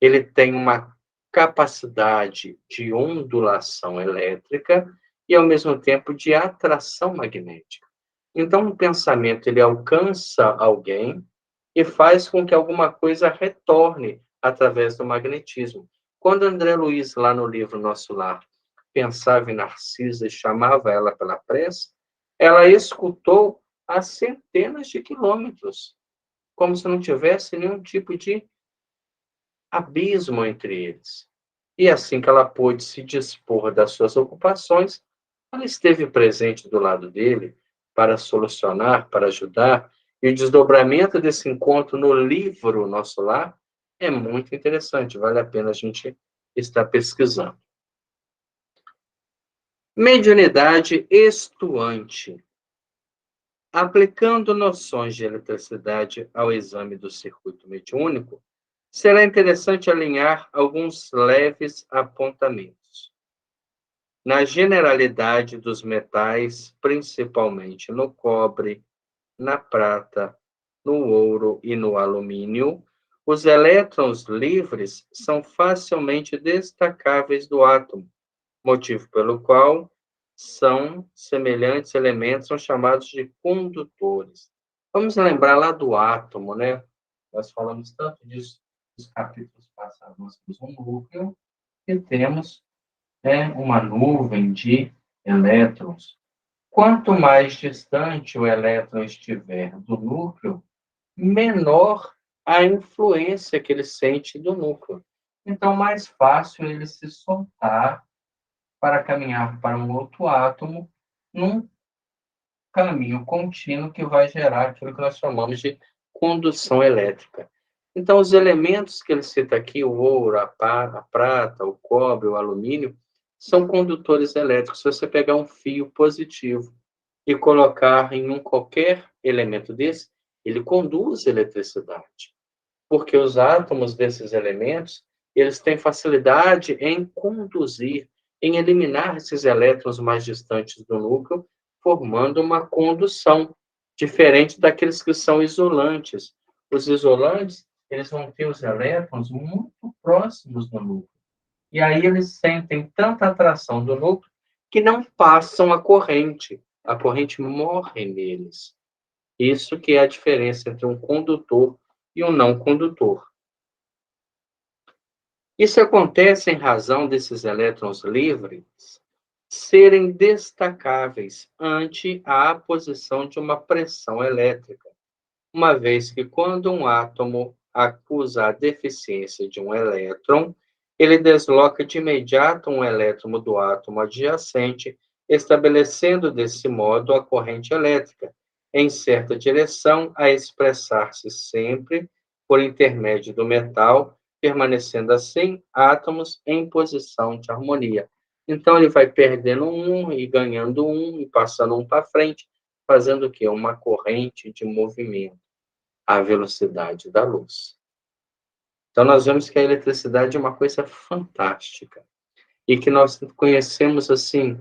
Ele tem uma capacidade de ondulação elétrica e, ao mesmo tempo, de atração magnética. Então, o pensamento ele alcança alguém e faz com que alguma coisa retorne através do magnetismo. Quando André Luiz, lá no livro Nosso Lar, pensava em Narcisa e chamava ela pela prece, ela escutou a centenas de quilômetros, como se não tivesse nenhum tipo de abismo entre eles. E assim que ela pôde se dispor das suas ocupações, ela esteve presente do lado dele para solucionar, para ajudar. E o desdobramento desse encontro no livro Nosso Lar é muito interessante, vale a pena a gente estar pesquisando. Mediunidade estuante. Aplicando noções de eletricidade ao exame do circuito mediúnico, será interessante alinhar alguns leves apontamentos. Na generalidade dos metais, principalmente no cobre, na prata, no ouro e no alumínio, os elétrons livres são facilmente destacáveis do átomo, motivo pelo qual semelhantes elementos são chamados de condutores. Vamos lembrar lá do átomo, né? Nós falamos tanto disso nos capítulos passados. Nós temos um núcleo e temos, né, uma nuvem de elétrons. Quanto mais distante o elétron estiver do núcleo, menor a influência que ele sente do núcleo. Então, mais fácil ele se soltar para caminhar para um outro átomo num caminho contínuo que vai gerar aquilo que nós chamamos de condução elétrica. Então, os elementos que ele cita aqui, o ouro, a prata, o cobre, o alumínio, são condutores elétricos. Se você pegar um fio positivo e colocar em qualquer elemento desse, ele conduz eletricidade. Porque os átomos desses elementos, eles têm facilidade em conduzir, em eliminar esses elétrons mais distantes do núcleo, formando uma condução, diferente daqueles que são isolantes. Os isolantes, eles vão ter os elétrons muito próximos do núcleo. E aí eles sentem tanta atração do núcleo que não passam a corrente. A corrente morre neles. Isso que é a diferença entre um condutor e um não condutor. Isso acontece em razão desses elétrons livres serem destacáveis ante a aposição de uma pressão elétrica, uma vez que quando um átomo acusa a deficiência de um elétron, ele desloca de imediato um elétron do átomo adjacente, estabelecendo desse modo a corrente elétrica, em certa direção, a expressar-se sempre por intermédio do metal, permanecendo assim átomos em posição de harmonia. Então, ele vai perdendo um e ganhando um, e passando um para frente, fazendo o quê? Uma corrente de movimento à velocidade da luz. Então, nós vemos que a eletricidade é uma coisa fantástica e que nós conhecemos, assim,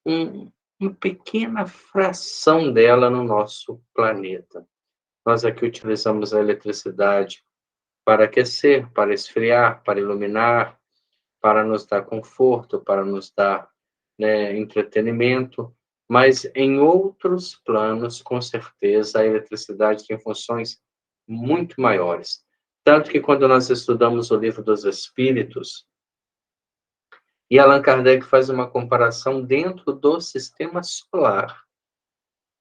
uma pequena fração dela no nosso planeta. Nós aqui utilizamos a eletricidade para aquecer, para esfriar, para iluminar, para nos dar conforto, para nos dar, né, entretenimento, Mas em outros planos, com certeza, a eletricidade tem funções muito maiores. Tanto que quando nós estudamos o Livro dos Espíritos, e Allan Kardec faz uma comparação dentro do sistema solar,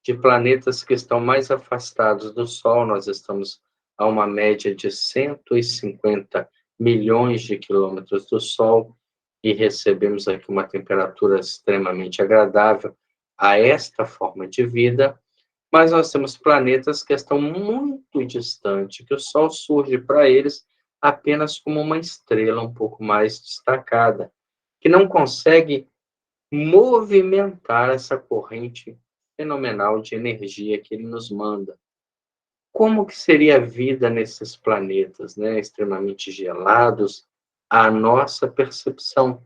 de planetas que estão mais afastados do Sol, nós estamos a uma média de 150 milhões de quilômetros do Sol, e recebemos aqui uma temperatura extremamente agradável a esta forma de vida, mas nós temos planetas que estão muito distantes, que o Sol surge para eles apenas como uma estrela um pouco mais destacada, que não consegue movimentar essa corrente fenomenal de energia que ele nos manda. Como que seria a vida nesses planetas, né, extremamente gelados, à nossa percepção?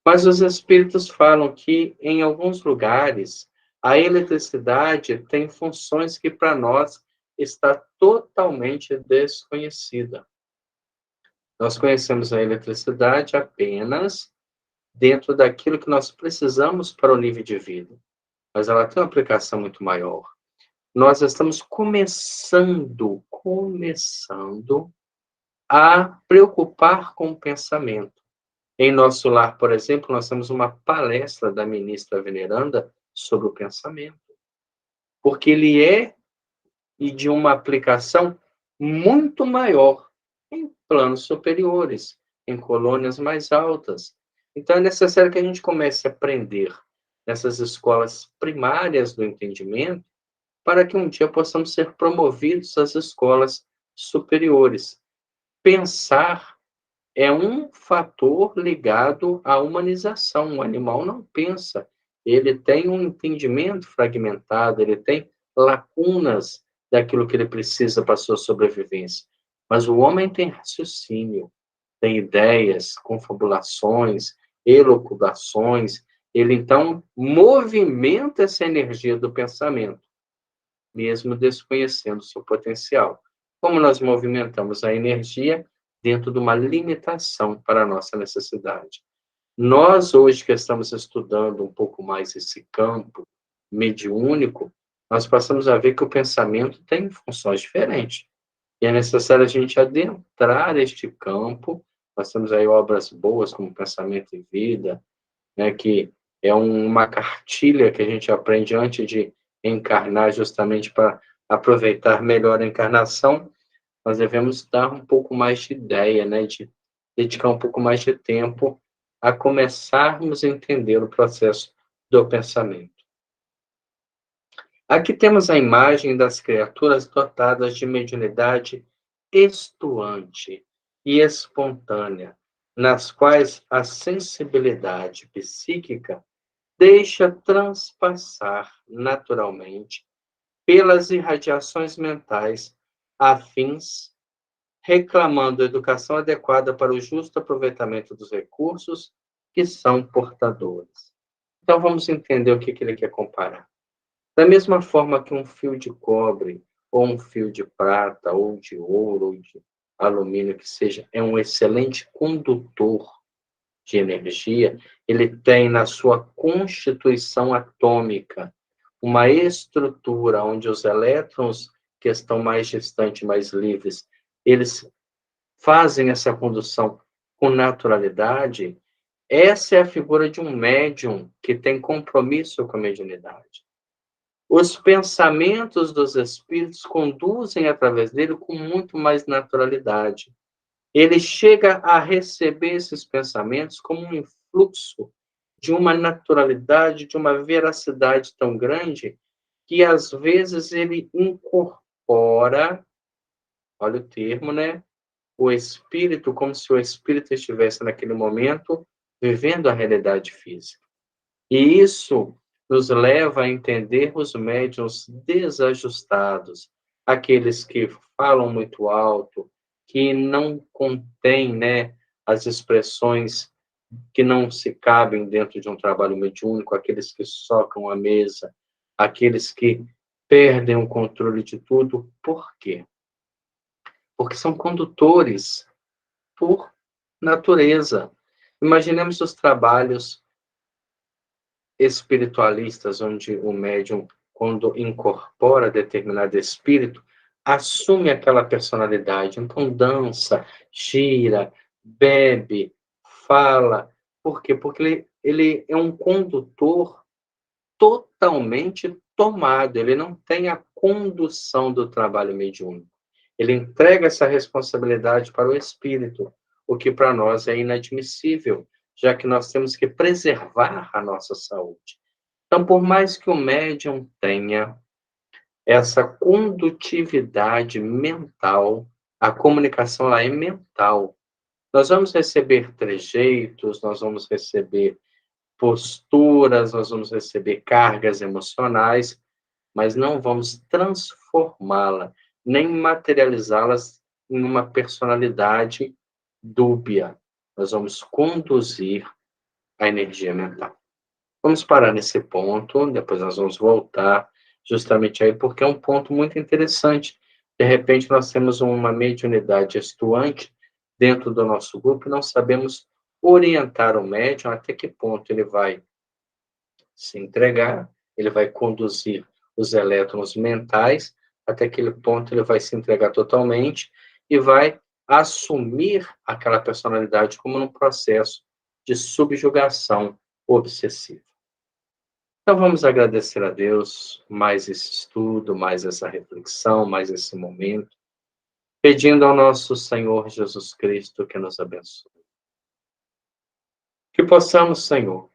Mas os espíritos falam que, em alguns lugares, a eletricidade tem funções que, para nós, está totalmente desconhecida. Nós conhecemos a eletricidade apenas dentro daquilo que nós precisamos para o nível de vida, mas ela tem uma aplicação muito maior. Nós estamos começando a preocupar com o pensamento. Em nosso lar, por exemplo, nós temos uma palestra da ministra veneranda sobre o pensamento, porque ele é e de uma aplicação muito maior em planos superiores, em colônias mais altas. Então, é necessário que a gente comece a aprender nessas escolas primárias do entendimento, para que um dia possamos ser promovidos às escolas superiores. Pensar é um fator ligado à humanização. O animal não pensa, ele tem um entendimento fragmentado, ele tem lacunas daquilo que ele precisa para a sua sobrevivência. Mas o homem tem raciocínio, tem ideias, confabulações, elucubrações. Ele, então, movimenta essa energia do pensamento, mesmo desconhecendo seu potencial. Como nós movimentamos a energia dentro de uma limitação para a nossa necessidade. Nós, hoje, que estamos estudando um pouco mais esse campo mediúnico, nós passamos a ver que o pensamento tem funções diferentes. E é necessário a gente adentrar este campo. Nós temos aí obras boas, como Pensamento e Vida, né, que é uma cartilha que a gente aprende antes de encarnar, justamente para aproveitar melhor a encarnação. Nós devemos dar um pouco mais de ideia, né, de dedicar um pouco mais de tempo a começarmos a entender o processo do pensamento. Aqui temos a imagem das criaturas dotadas de mediunidade estuante e espontânea, nas quais a sensibilidade psíquica deixa transpassar naturalmente pelas irradiações mentais afins, reclamando educação adequada para o justo aproveitamento dos recursos que são portadores. Então, vamos entender o que ele quer comparar. Da mesma forma que um fio de cobre, ou um fio de prata, ou de ouro, ou de alumínio, que seja, é um excelente condutor de energia, ele tem na sua constituição atômica uma estrutura onde os elétrons que estão mais distantes, mais livres, eles fazem essa condução com naturalidade. Essa é a figura de um médium que tem compromisso com a mediunidade. Os pensamentos dos espíritos conduzem através dele com muito mais naturalidade. Ele chega a receber esses pensamentos como um influxo de uma naturalidade, de uma veracidade tão grande, que às vezes ele incorpora, olha o termo, né? O espírito, como se o espírito estivesse naquele momento vivendo a realidade física. E isso nos leva a entender os médiuns desajustados, aqueles que falam muito alto, que não contêm, né, as expressões que não se cabem dentro de um trabalho mediúnico, aqueles que socam a mesa, aqueles que perdem o controle de tudo. Por quê? Porque são condutores por natureza. Imaginemos os trabalhos espiritualistas, onde o médium, quando incorpora determinado espírito, assume aquela personalidade. Então, dança, gira, bebe, fala. Por quê? Porque ele é um condutor totalmente tomado, ele não tem a condução do trabalho mediúnico. Ele entrega essa responsabilidade para o espírito, o que para nós é inadmissível, já que nós temos que preservar a nossa saúde. Então, por mais que o médium tenha essa condutividade mental, a comunicação lá é mental. Nós vamos receber trejeitos, nós vamos receber posturas, nós vamos receber cargas emocionais, mas não vamos transformá-la, nem materializá-las em uma personalidade dúbia. Nós vamos conduzir a energia mental. Vamos parar nesse ponto, depois nós vamos voltar justamente aí, porque é um ponto muito interessante. De repente, nós temos uma mediunidade atuante dentro do nosso grupo e não sabemos orientar o médium até que ponto ele vai se entregar, ele vai conduzir os elétrons mentais, até aquele ponto ele vai se entregar totalmente e vai assumir aquela personalidade como num processo de subjugação obsessiva. Então vamos agradecer a Deus mais esse estudo, mais essa reflexão, mais esse momento, pedindo ao nosso Senhor Jesus Cristo que nos abençoe. Que possamos, Senhor,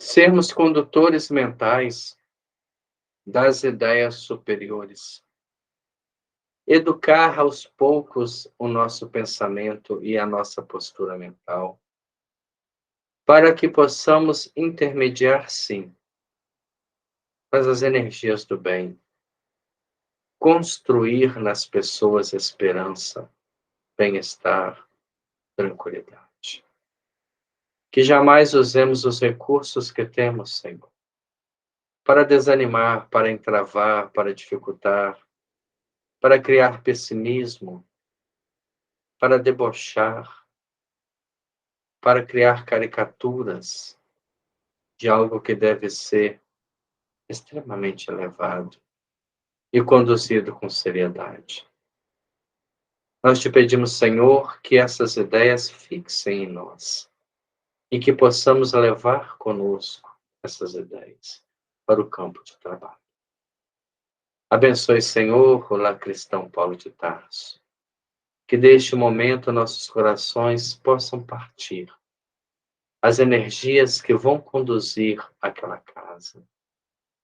sermos condutores mentais das ideias superiores. Educar aos poucos o nosso pensamento e a nossa postura mental, para que possamos intermediar, sim, mas as energias do bem, construir nas pessoas esperança, bem-estar, tranquilidade. Que jamais usemos os recursos que temos, Senhor, para desanimar, para entravar, para dificultar, para criar pessimismo, para debochar, para criar caricaturas de algo que deve ser extremamente elevado e conduzido com seriedade. Nós te pedimos, Senhor, que essas ideias fixem em nós e que possamos levar conosco essas ideias para o campo de trabalho. Abençoe, Senhor, o lar cristão Paulo de Tarso. Que deste momento nossos corações possam partir as energias que vão conduzir aquela casa,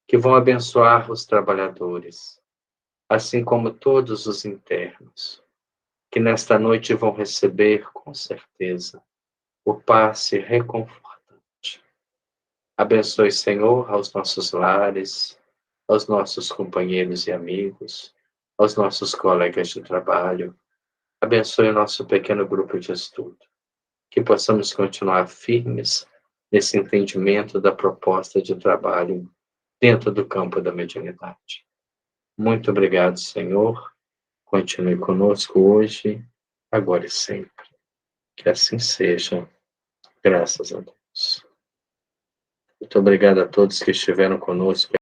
que vão abençoar os trabalhadores, assim como todos os internos, que nesta noite vão receber, com certeza, o passe reconfortante. Abençoe, Senhor, aos nossos lares, aos nossos companheiros e amigos, aos nossos colegas de trabalho. Abençoe o nosso pequeno grupo de estudo. Que possamos continuar firmes nesse entendimento da proposta de trabalho dentro do campo da mediunidade. Muito obrigado, Senhor. Continue conosco hoje, agora e sempre. Que assim seja, graças a Deus. Muito obrigado a todos que estiveram conosco